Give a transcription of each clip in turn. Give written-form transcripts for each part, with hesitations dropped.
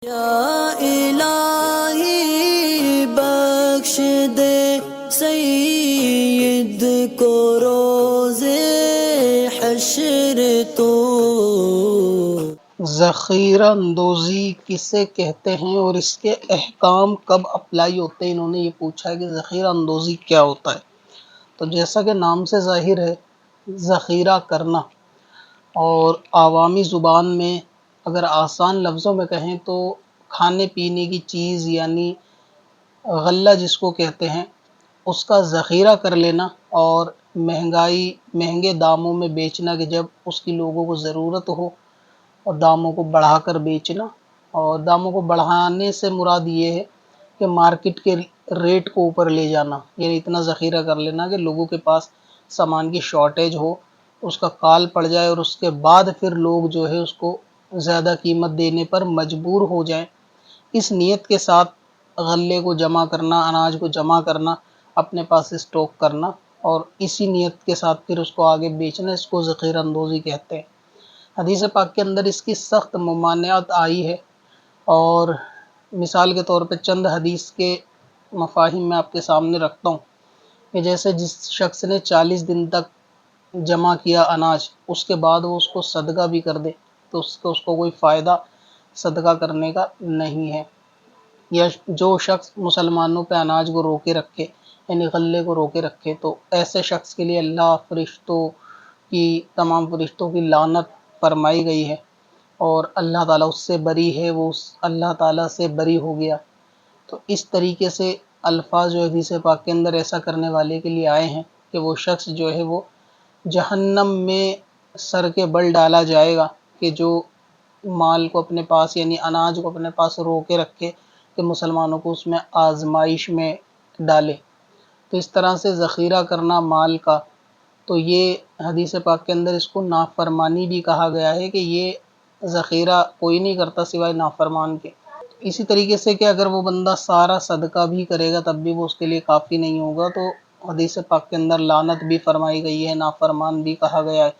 یا الہی بخش دے سید کو روز حشر تو۔ ذخیرہ اندوزی کسے کہتے ہیں اور اس کے احکام کب اپلائی ہوتے ہیں؟ انہوں نے یہ پوچھا ہے کہ ذخیرہ اندوزی کیا ہوتا ہے۔ تو جیسا کہ نام سے ظاہر ہے، ذخیرہ کرنا، اور عوامی زبان میں اگر آسان لفظوں میں کہیں تو کھانے پینے کی چیز یعنی غلہ جس کو کہتے ہیں اس کا ذخیرہ کر لینا، اور مہنگے داموں میں بیچنا کہ جب اس کی لوگوں کو ضرورت ہو، اور داموں کو بڑھا کر بیچنا۔ اور داموں کو بڑھانے سے مراد یہ ہے کہ مارکیٹ کے ریٹ کو اوپر لے جانا، یعنی اتنا ذخیرہ کر لینا کہ لوگوں کے پاس سامان کی شارٹیج ہو، اس کا کال پڑ جائے، اور اس کے بعد پھر لوگ جو ہے اس کو زیادہ قیمت دینے پر مجبور ہو جائیں۔ اس نیت کے ساتھ غلے کو جمع کرنا، اناج کو جمع کرنا، اپنے پاس اسٹاک کرنا، اور اسی نیت کے ساتھ پھر اس کو آگے بیچنا، اس کو ذخیرہ اندوزی کہتے ہیں۔ حدیث پاک کے اندر اس کی سخت ممانعت آئی ہے، اور مثال کے طور پہ چند حدیث کے مفاہیم میں آپ کے سامنے رکھتا ہوں کہ جیسے جس شخص نے 40 دن تک جمع کیا اناج، اس کے بعد وہ اس کو صدقہ بھی کر دے تو اس کو کوئی فائدہ صدقہ کرنے کا نہیں ہے۔ یا جو شخص مسلمانوں پہ اناج کو روکے رکھے، یعنی غلے کو روکے رکھے، تو ایسے شخص کے لیے اللہ تمام فرشتوں کی لعنت فرمائی گئی ہے، اور اللہ تعالیٰ اس سے بری ہے، وہ اللہ تعالیٰ سے بری ہو گیا۔ تو اس طریقے سے الفاظ جو حدیث پاک کے اندر ایسا کرنے والے کے لیے آئے ہیں کہ وہ شخص جو ہے وہ جہنم میں سر کے بل ڈالا جائے گا، کہ جو مال کو اپنے پاس یعنی اناج کو اپنے پاس روکے رکھے کہ مسلمانوں کو اس میں آزمائش میں ڈالے۔ تو اس طرح سے ذخیرہ کرنا مال کا، تو یہ حدیث پاک کے اندر اس کو نافرمانی بھی کہا گیا ہے، کہ یہ ذخیرہ کوئی نہیں کرتا سوائے نافرمان کے۔ اسی طریقے سے کہ اگر وہ بندہ سارا صدقہ بھی کرے گا تب بھی وہ اس کے لیے کافی نہیں ہوگا، تو حدیث پاک کے اندر لعنت بھی فرمائی گئی ہے، نافرمان بھی کہا گیا ہے،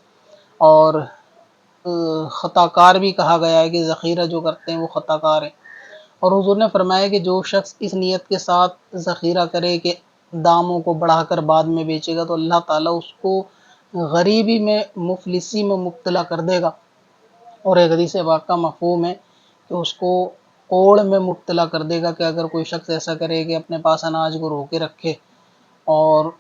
اور خطا کار بھی کہا گیا ہے کہ ذخیرہ جو کرتے ہیں وہ خطا کار ہیں۔ اور حضور نے فرمایا کہ جو شخص اس نیت کے ساتھ ذخیرہ کرے کہ داموں کو بڑھا کر بعد میں بیچے گا، تو اللہ تعالیٰ اس کو غریبی میں، مفلسی میں مبتلا کر دے گا۔ اور ایک حدیث پاک کا مفہوم ہے کہ اس کو کوڑ میں مبتلا کر دے گا، کہ اگر کوئی شخص ایسا کرے کہ اپنے پاس اناج کو روکے رکھے اور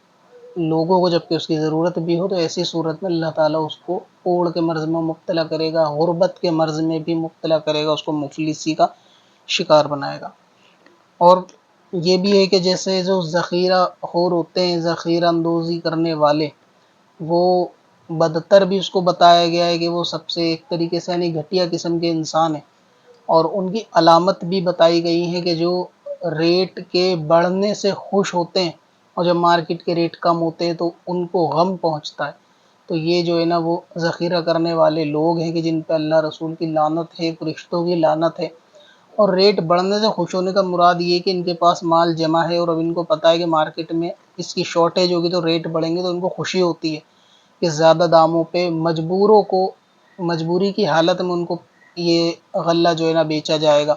لوگوں کو جب کہ اس کی ضرورت بھی ہو، تو ایسی صورت میں اللہ تعالیٰ اس کو کوڑ کے مرض میں مبتلا کرے گا، غربت کے مرض میں بھی مبتلا کرے گا، اس کو مفلسی کا شکار بنائے گا۔ اور یہ بھی ہے کہ جیسے جو ذخیرہ خور ہوتے ہیں، ذخیرہ اندوزی کرنے والے، وہ بدتر بھی اس کو بتایا گیا ہے کہ وہ سب سے ایک طریقے سے یعنی گھٹیا قسم کے انسان ہیں، اور ان کی علامت بھی بتائی گئی ہے کہ جو ریٹ کے بڑھنے سے خوش ہوتے ہیں، اور جب مارکیٹ کے ریٹ کم ہوتے ہیں تو ان کو غم پہنچتا ہے۔ تو یہ جو ہے نا وہ ذخیرہ کرنے والے لوگ ہیں کہ جن پہ اللہ رسول کی لعنت ہے، فرشتوں کی لعنت ہے۔ اور ریٹ بڑھنے سے خوش ہونے کا مراد یہ کہ ان کے پاس مال جمع ہے، اور اب ان کو پتہ ہے کہ مارکیٹ میں اس کی شارٹیج ہوگی تو ریٹ بڑھیں گے، تو ان کو خوشی ہوتی ہے کہ زیادہ داموں پہ مجبوروں کو، مجبوری کی حالت میں ان کو یہ غلہ جو ہے نا بیچا جائے گا۔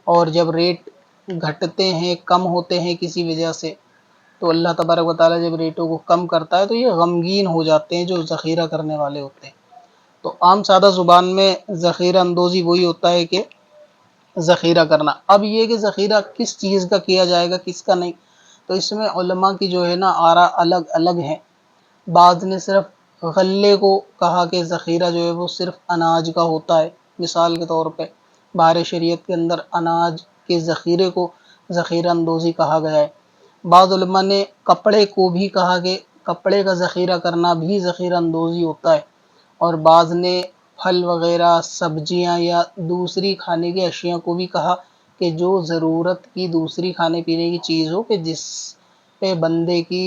اور جب ریٹ گھٹتے ہیں، کم ہوتے ہیں کسی وجہ سے، تو اللہ تبارک و تعالیٰ جب ریٹوں کو کم کرتا ہے تو یہ غمگین ہو جاتے ہیں جو ذخیرہ کرنے والے ہوتے ہیں۔ تو عام سادہ زبان میں ذخیرہ اندوزی وہی ہوتا ہے کہ ذخیرہ کرنا۔ اب یہ کہ ذخیرہ کس چیز کا کیا جائے گا، کس کا نہیں، تو اس میں علماء کی جو ہے نا آراء الگ الگ ہیں۔ بعض نے صرف غلے کو کہا کہ ذخیرہ جو ہے وہ صرف اناج کا ہوتا ہے، مثال کے طور پہ بحر شریعت کے اندر اناج کے ذخیرے کو ذخیرہ اندوزی کہا گیا ہے۔ بعض علماء نے کپڑے کو بھی کہا کہ کپڑے کا ذخیرہ کرنا بھی ذخیرہ اندوزی ہوتا ہے، اور بعض نے پھل وغیرہ، سبزیاں یا دوسری کھانے کی اشیاء کو بھی کہا کہ جو ضرورت کی دوسری کھانے پینے کی چیز ہو، کہ جس پہ بندے کی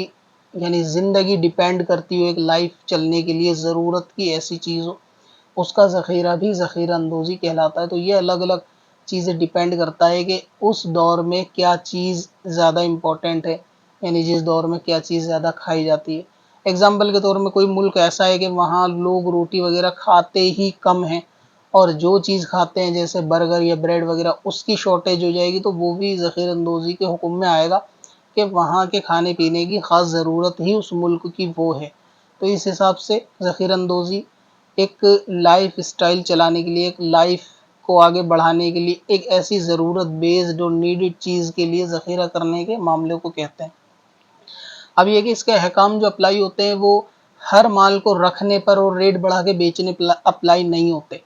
یعنی زندگی ڈیپینڈ کرتی ہو، ایک لائف چلنے کے لیے ضرورت کی ایسی چیز ہو، اس کا ذخیرہ بھی ذخیرہ اندوزی کہلاتا ہے۔ تو یہ الگ الگ چیزیں ڈیپینڈ کرتا ہے کہ اس دور میں کیا چیز زیادہ امپورٹنٹ ہے، یعنی جس دور میں کیا چیز زیادہ کھائی جاتی ہے۔ اگزامپل کے طور میں کوئی ملک ایسا ہے کہ وہاں لوگ روٹی وغیرہ کھاتے ہی کم ہیں، اور جو چیز کھاتے ہیں جیسے برگر یا بریڈ وغیرہ اس کی شارٹیج ہو جائے گی تو وہ بھی ذخیرہ اندوزی کے حکم میں آئے گا کہ وہاں کے کھانے پینے کی خاص ضرورت ہی اس ملک کی وہ ہے۔ تو اس حساب سے ذخیرہ اندوزی ایک لائف اسٹائل چلانے کے لیے، ایک لائف کو آگے بڑھانے کے لیے، ایک ایسی ضرورت بیسڈ اور نیڈڈ چیز کے لیے ذخیرہ کرنے کے معاملے کو کہتے ہیں۔ اب یہ کہ اس کے احکام جو اپلائی ہوتے ہیں وہ ہر مال کو رکھنے پر اور ریٹ بڑھا کے بیچنے پر اپلائی نہیں ہوتے،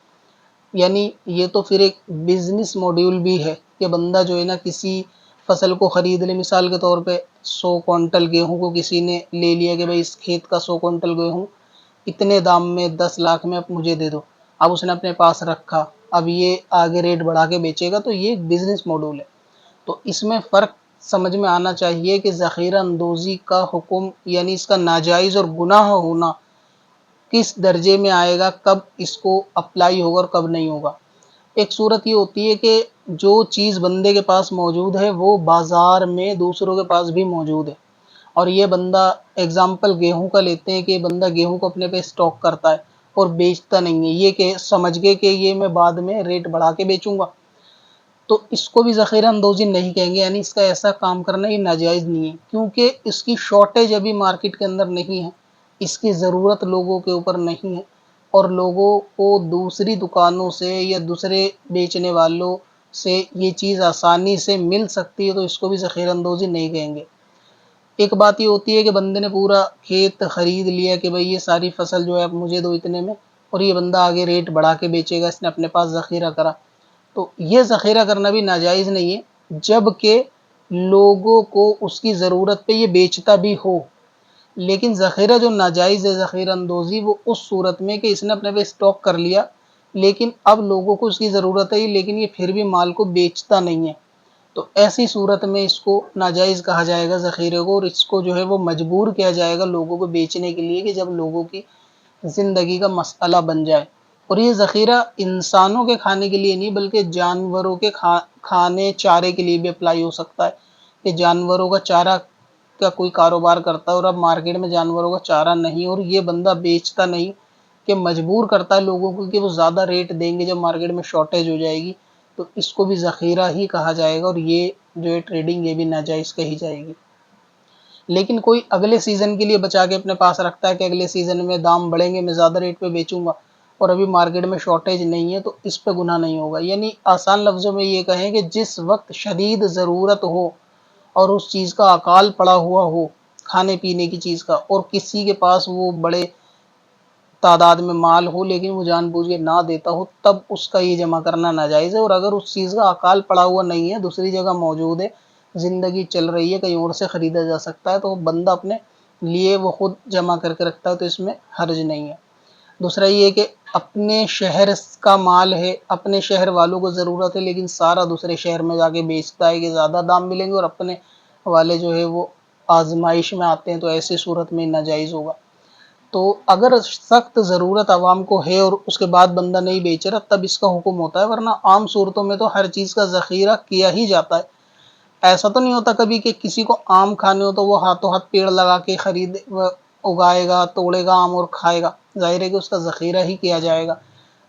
یعنی یہ تو پھر ایک بزنس ماڈیول بھی ہے کہ بندہ جو ہے نا کسی فصل کو خرید لے، مثال کے طور پہ 100 کوئنٹل گیہوں کو کسی نے لے لیا کہ بھائی اس کھیت کا 100 کوئنٹل گیہوں اتنے دام میں 10 لاکھ میں اب مجھے دے دو، اب اس نے اپنے پاس رکھا، اب یہ آگے ریٹ بڑھا کے بیچے گا، تو یہ ایک بزنس ماڈیول ہے۔ تو اس میں فرق سمجھ میں آنا چاہیے کہ ذخیرہ اندوزی کا حکم یعنی اس کا ناجائز اور گناہ ہونا کس درجے میں آئے گا، کب اس کو اپلائی ہوگا اور کب نہیں ہوگا۔ ایک صورت یہ ہوتی ہے کہ جو چیز بندے کے پاس موجود ہے وہ بازار میں دوسروں کے پاس بھی موجود ہے، اور یہ بندہ ایگزامپل گیہوں کا لیتے ہیں کہ بندہ گیہوں کو اپنے پہ سٹاک کرتا ہے اور بیچتا نہیں ہے، یہ کہ سمجھ گئے کہ یہ میں بعد میں ریٹ بڑھا کے بیچوں گا، تو اس کو بھی ذخیرہ اندوزی نہیں کہیں گے، یعنی اس کا ایسا کام کرنا یہ ناجائز نہیں ہے، کیونکہ اس کی شارٹیج ابھی مارکیٹ کے اندر نہیں ہے، اس کی ضرورت لوگوں کے اوپر نہیں ہے، اور لوگوں کو دوسری دکانوں سے یا دوسرے بیچنے والوں سے یہ چیز آسانی سے مل سکتی ہے، تو اس کو بھی ذخیرہ اندوزی نہیں کہیں گے۔ ایک بات یہ ہوتی ہے کہ بندے نے پورا کھیت خرید لیا کہ بھئی یہ ساری فصل جو ہے اب مجھے دو اتنے میں، اور یہ بندہ آگے ریٹ بڑھا کے بیچے گا، اس نے اپنے پاس ذخیرہ کرا، تو یہ ذخیرہ کرنا بھی ناجائز نہیں ہے، جب کہ لوگوں کو اس کی ضرورت پہ یہ بیچتا بھی ہو۔ لیکن ذخیرہ جو ناجائز ہے ذخیرہ اندوزی، وہ اس صورت میں کہ اس نے اپنے پہ اسٹاک کر لیا، لیکن اب لوگوں کو اس کی ضرورت ہے لیکن یہ پھر بھی مال کو بیچتا نہیں ہے، تو ایسی صورت میں اس کو ناجائز کہا جائے گا ذخیرے کو، اور اس کو جو ہے وہ مجبور کیا جائے گا لوگوں کو بیچنے کے لیے کہ جب لوگوں کی زندگی کا مسئلہ بن جائے۔ اور یہ ذخیرہ انسانوں کے کھانے کے لیے نہیں بلکہ جانوروں کے کھانے چارے کے لیے بھی اپلائی ہو سکتا ہے، کہ جانوروں کا چارہ کا کوئی کاروبار کرتا ہے اور اب مارکیٹ میں جانوروں کا چارہ نہیں، اور یہ بندہ بیچتا نہیں کہ مجبور کرتا ہے لوگوں کو کہ وہ زیادہ ریٹ دیں گے جب مارکیٹ میں شارٹیج ہو جائے گی، تو اس کو بھی ذخیرہ ہی کہا جائے گا، اور یہ جو ہے ٹریڈنگ یہ بھی ناجائز کہی جائے گی۔ لیکن کوئی اگلے سیزن کے لیے بچا کے اپنے پاس رکھتا ہے کہ اگلے سیزن میں دام بڑھیں گے، میں زیادہ ریٹ پہ بیچوں گا، اور ابھی مارکیٹ میں شارٹیج نہیں ہے، تو اس پہ گناہ نہیں ہوگا۔ یعنی آسان لفظوں میں یہ کہیں کہ جس وقت شدید ضرورت ہو اور اس چیز کا اکال پڑا ہوا ہو کھانے پینے کی چیز کا، اور کسی کے پاس وہ بڑے تعداد میں مال ہو لیکن وہ جان بوجھ کے نہ دیتا ہو، تب اس کا یہ جمع کرنا ناجائز ہے۔ اور اگر اس چیز کا اکال پڑا ہوا نہیں ہے، دوسری جگہ موجود ہے، زندگی چل رہی ہے، کہیں اور سے خریدا جا سکتا ہے، تو بندہ اپنے لیے وہ خود جمع کر کے رکھتا ہے، تو اس میں حرج نہیں ہے۔ دوسرا یہ کہ اپنے شہر کا مال ہے، اپنے شہر والوں کو ضرورت ہے، لیکن سارا دوسرے شہر میں جا کے بیچتا ہے کہ زیادہ دام ملیں گے، اور اپنے والے جو ہے وہ آزمائش میں آتے ہیں، تو ایسی صورت میں ناجائز ہوگا۔ تو اگر سخت ضرورت عوام کو ہے اور اس کے بعد بندہ نہیں بیچ رہا، تب اس کا حکم ہوتا ہے، ورنہ عام صورتوں میں تو ہر چیز کا ذخیرہ کیا ہی جاتا ہے۔ ایسا تو نہیں ہوتا کبھی کہ کسی کو آم کھانے ہو تو وہ ہاتھوں ہاتھ پیڑ لگا کے اگائے گا، توڑے گا آم اور کھائے گا، ظاہر ہے کہ اس کا ذخیرہ ہی کیا جائے گا۔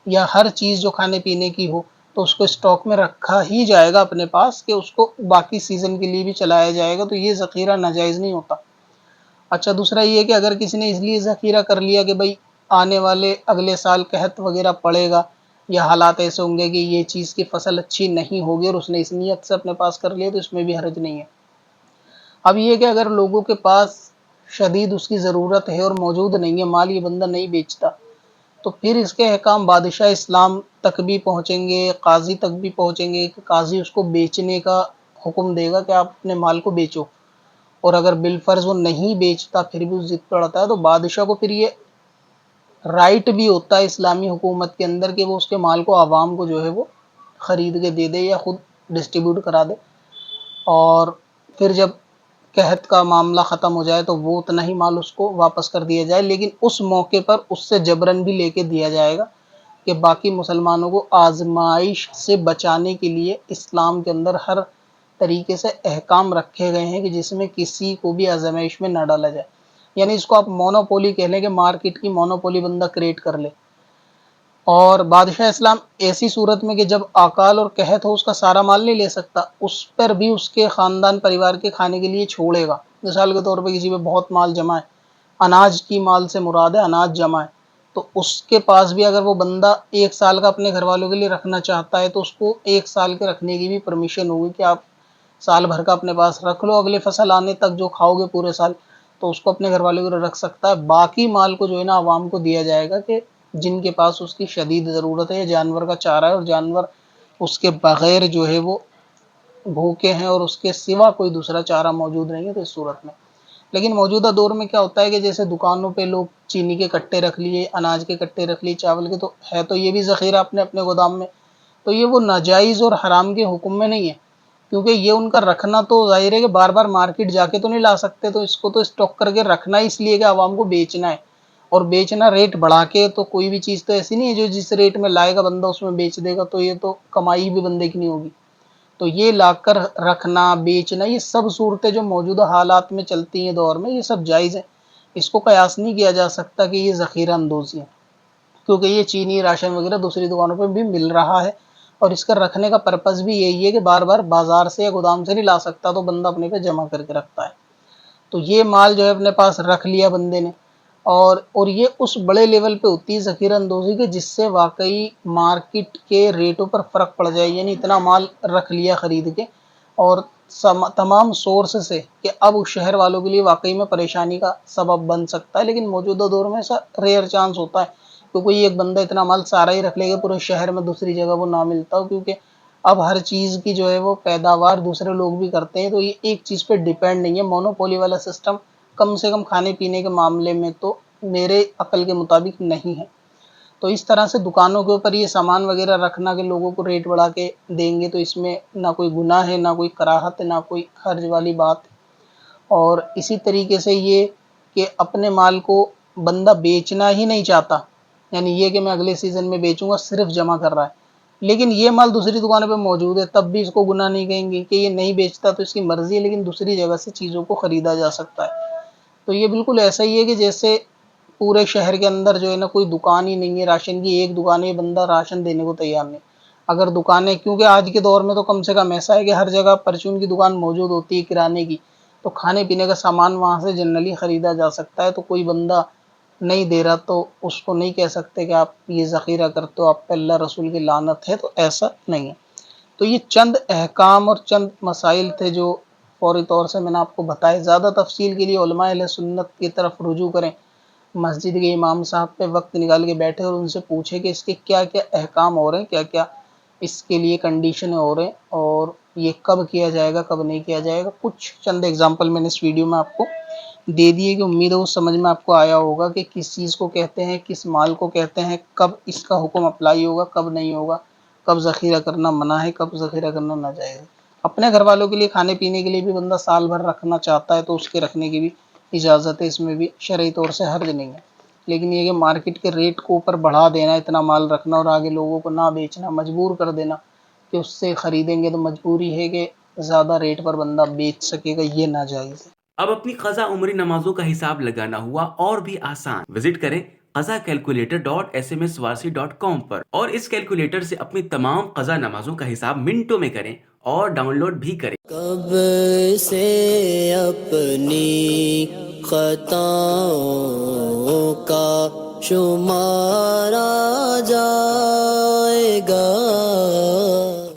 یا ہر چیز جو کھانے پینے کی ہو تو اس کو اسٹاک میں رکھا ہی جائے گا اپنے پاس کہ اس کو باقی سیزن کے لیے بھی چلایا جائے گا، تو یہ ذخیرہ ناجائز نہیں ہوتا۔ اچھا، دوسرا یہ کہ اگر کسی نے اس لیے ذخیرہ کر لیا کہ بھئی آنے والے اگلے سال قحط وغیرہ پڑے گا، یا حالات ایسے ہوں گے کہ یہ چیز کی فصل اچھی نہیں ہوگی، اور اس نے اس نیت سے اپنے پاس کر لیا، تو اس میں بھی حرج نہیں ہے۔ اب یہ کہ اگر لوگوں کے پاس شدید اس کی ضرورت ہے اور موجود نہیں ہے مال، یہ بندہ نہیں بیچتا، تو پھر اس کے احکام بادشاہ اسلام تک بھی پہنچیں گے، قاضی تک بھی پہنچیں گے، کہ قاضی اس کو بیچنے کا حکم دے گا کہ آپ اپنے مال کو بیچو، اور اگر بالفرض وہ نہیں بیچتا پھر بھی ضد پڑتا ہے، تو بادشاہ کو پھر یہ رائٹ بھی ہوتا ہے اسلامی حکومت کے اندر کہ وہ اس کے مال کو عوام کو جو ہے وہ خرید کے دے دے یا خود ڈسٹریبیوٹ کرا دے، اور پھر جب قحط کا معاملہ ختم ہو جائے تو وہ اتنا ہی مال اس کو واپس کر دیا جائے، لیکن اس موقع پر اس سے جبرن بھی لے کے دیا جائے گا، کہ باقی مسلمانوں کو آزمائش سے بچانے کے لیے اسلام کے اندر ہر طریقے سے احکام رکھے گئے ہیں کہ جس میں کسی کو بھی آزمائش میں نہ ڈالا جائے۔ یعنی اس کو آپ مونوپولی کہہ لیں کہ مارکیٹ کی مونوپولی بندہ کریٹ کر لے، اور بادشاہ اسلام ایسی صورت میں کہ جب اکال اور قحط ہو اس کا سارا مال نہیں لے سکتا، اس پر بھی اس کے خاندان پریوار کے کھانے کے لیے چھوڑے گا۔ مثال کے طور پہ کسی پہ بہت مال جمع ہے، اناج کی مال سے مراد ہے اناج جمع ہے، تو اس کے پاس بھی اگر وہ بندہ 1 سال کا اپنے گھر والوں کے لیے رکھنا چاہتا ہے تو اس کو 1 سال کے رکھنے کی بھی پرمیشن ہوگی کہ آپ سال بھر کا اپنے پاس رکھ لو، اگلے فصل آنے تک جو کھاؤ گے پورے سال تو اس کو اپنے گھر والوں کے لیے رکھ سکتا ہے۔ باقی مال کو جو ہے نا عوام کو دیا جائے گا کہ جن کے پاس اس کی شدید ضرورت ہے، یا جانور کا چارہ ہے اور جانور اس کے بغیر جو ہے وہ بھوکے ہیں اور اس کے سوا کوئی دوسرا چارہ موجود نہیں ہے، تو اس صورت میں۔ لیکن موجودہ دور میں کیا ہوتا ہے کہ جیسے دکانوں پہ لوگ چینی کے کٹے رکھ لیے، اناج کے کٹے رکھ لیے، چاول کے، تو ہے تو یہ بھی ذخیرہ اپنے اپنے گودام میں، تو یہ وہ ناجائز اور حرام کے حکم میں نہیں ہے، کیونکہ یہ ان کا رکھنا تو ظاہر ہے کہ بار بار مارکیٹ جا کے تو نہیں لا سکتے، تو اس کو تو اسٹاک کر کے رکھنا اس لیے کہ عوام کو بیچنا ہے، اور بیچنا ریٹ بڑھا کے، تو کوئی بھی چیز تو ایسی نہیں ہے جو جس ریٹ میں لائے گا بندہ اس میں بیچ دے گا، تو یہ تو کمائی بھی بندے کی نہیں ہوگی۔ تو یہ لا کر رکھنا، بیچنا، یہ سب صورتیں جو موجودہ حالات میں چلتی ہیں دور میں، یہ سب جائز ہیں، اس کو قیاس نہیں کیا جا سکتا کہ یہ ذخیرہ اندوزی ہے، کیونکہ یہ چینی راشن وغیرہ دوسری دکانوں پہ بھی مل رہا ہے، اور اس کا رکھنے کا پرپس بھی یہی ہے کہ بار بار بازار سے یا گودام سے نہیں لا سکتا، تو بندہ اپنے پہ جمع کر کے رکھتا ہے۔ تو یہ مال جو ہے اپنے پاس رکھ لیا بندے نے، اور یہ اس بڑے لیول پہ ہوتی ہے ذخیرہ اندوزی کے جس سے واقعی مارکیٹ کے ریٹوں پر فرق پڑ جائے، یعنی اتنا مال رکھ لیا خرید کے، اور تمام سورس سے کہ اب اس شہر والوں کے لیے واقعی میں پریشانی کا سبب بن سکتا ہے، لیکن موجودہ دور میں ایسا ریئر چانس ہوتا ہے کہ کوئی ایک بندہ اتنا مال سارا ہی رکھ لے گا پورے شہر میں، دوسری جگہ وہ نہ ملتا ہو، کیونکہ اب ہر چیز کی جو ہے وہ پیداوار دوسرے لوگ بھی کرتے ہیں، تو یہ ایک چیز پہ ڈیپینڈ نہیں ہے۔ مونوپولی والا سسٹم کم سے کم کھانے پینے کے معاملے میں تو میرے عقل کے مطابق نہیں ہے۔ تو اس طرح سے دکانوں کے اوپر یہ سامان وغیرہ رکھنا کہ لوگوں کو ریٹ بڑھا کے دیں گے، تو اس میں نہ کوئی گناہ ہے، نہ کوئی کراہت ہے، نہ کوئی حرج والی بات ہے۔ اور اسی طریقے سے یہ کہ اپنے مال کو بندہ بیچنا ہی نہیں چاہتا، یعنی یہ کہ میں اگلے سیزن میں بیچوں گا، صرف جمع کر رہا ہے، لیکن یہ مال دوسری دکانوں پہ موجود ہے، تب بھی اس کو گناہ نہیں کہیں گے کہ یہ نہیں بیچتا تو اس کی مرضی ہے، لیکن دوسری جگہ سے چیزوں کو خریدا جا سکتا ہے۔ تو یہ بالکل ایسا ہی ہے کہ جیسے پورے شہر کے اندر جو ہے نا کوئی دکان ہی نہیں ہے راشن کی، ایک دکان ہے، بندہ راشن دینے کو تیار نہیں۔ اگر دکانیں، کیونکہ آج کے دور میں تو کم سے کم ایسا ہے کہ ہر جگہ پرچون کی دکان موجود ہوتی ہے کرانے کی، تو کھانے پینے کا سامان وہاں سے جنرلی خریدا جا سکتا ہے، تو کوئی بندہ نہیں دے رہا تو اس کو نہیں کہہ سکتے کہ آپ یہ ذخیرہ کرتے ہو، آپ پہ اللہ رسول کی لعنت ہے، تو ایسا نہیں ہے۔ تو یہ چند احکام اور چند مسائل تھے جو فوری طور سے میں نے آپ کو بتائے۔ زیادہ تفصیل کے لیے علماء اہل سنت کی طرف رجوع کریں، مسجد کے امام صاحب پہ وقت نکال کے بیٹھے اور ان سے پوچھیں کہ اس کے کیا کیا احکام ہو رہے ہیں، کیا کیا اس کے لیے کنڈیشنیں ہو رہے ہیں، اور یہ کب کیا جائے گا، کب نہیں کیا جائے گا۔ کچھ چند اگزامپل میں نے اس ویڈیو میں آپ کو دے دیے کہ امید ہے وہ سمجھ میں آپ کو آیا ہوگا کہ کس چیز کو کہتے ہیں، کس مال کو کہتے ہیں، کب اس کا حکم اپلائی ہوگا، کب نہیں ہوگا، کب ذخیرہ کرنا منع ہے، کب ذخیرہ کرنا ناجائز ہے۔ اپنے گھر والوں کے لیے کھانے پینے کے لیے بھی بندہ سال بھر رکھنا چاہتا ہے تو اس کے رکھنے کی بھی اجازت ہے، اس میں بھی شرعی طور سے حرج نہیں ہے، لیکن یہ کہ مارکیٹ کے ریٹ کو اوپر بڑھا دینا، اتنا مال رکھنا اور آگے لوگوں کو نہ بیچنا، مجبور کر دینا کہ اس سے خریدیں گے، تو مجبوری ہے کہ زیادہ ریٹ پر بندہ بیچ سکے گا، یہ ناجائز ہے۔ اب اپنی قضا عمری نمازوں کا حساب لگانا ہوا اور بھی آسان۔ وزٹ کریں qazakalculator.smswarsi.com پر اور اس کیلکولیٹر سے اپنی تمام قضا نمازوں کا حساب منٹوں میں کریں اور ڈاؤن لوڈ بھی کریں۔ کب سے اپنی خطاؤں کا شمارا جائے گا،